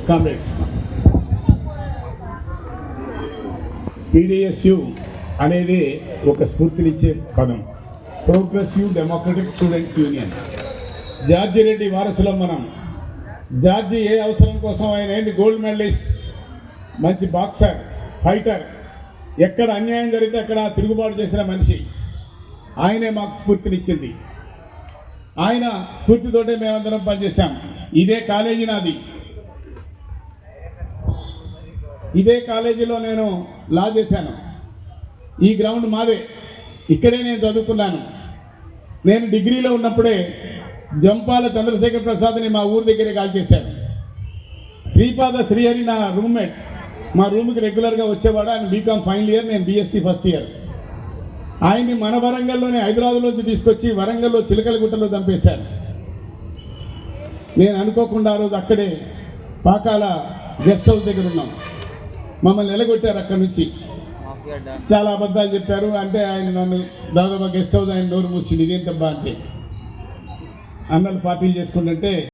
Comrades, PDSU అనేది ఒక స్ఫూర్తినిచ్చే పదం, progressive democratic students union. George Reddy వారసులం మనం. జార్జి ఏ అవసరం కోసం ఆయన ఏంటి, గోల్డ్ మెడలిస్ట్, మంచి బాక్సర్, ఫైటర్, ఎక్కడ అన్యాయం జరిగితే అక్కడ తిరుగుబాటు చేసిన మనిషి. ఆయనే మాకు స్ఫూర్తినిచ్చింది. ఆయన స్ఫూర్తితోటే మేమందరం పనిచేశాం. ఇదే కాలేజీ నాది, ఇదే కాలేజీలో నేను లా చేశాను. ఈ గ్రౌండ్ మాదే, ఇక్కడే నేను చదువుకున్నాను. నేను డిగ్రీలో ఉన్నప్పుడే జంపాల చంద్రశేఖర్ ప్రసాద్ని మా ఊరి దగ్గరే కాల్ చేశాను. శ్రీపాద శ్రీహరి నా రూమ్మేట్, మా రూమ్కి రెగ్యులర్గా వచ్చేవాడు. ఆయన బీకామ్ ఫైనల్ ఇయర్, నేను BSc ఫస్ట్ ఇయర్. ఆయన్ని మన వరంగల్లోనే హైదరాబాద్లోంచి తీసుకొచ్చి వరంగల్లో చిలకలగుట్టలో చంపేశాను. నేను అనుకోకుండా ఆ రోజు అక్కడే పాకాల గెస్ట్ హౌస్ దగ్గర ఉన్నాం. మమ్మల్ని నిలగొట్టారు అక్కడి నుంచి. చాలా అబద్ధాలు చెప్పారు. అంటే ఆయన నన్ను దాదాపు గెస్ట్ హౌస్ ఆయన నోరు మూసింది, ఇదేంటబ్బా అంటే. అన్నలు పార్టీలు చేసుకుంటుంటే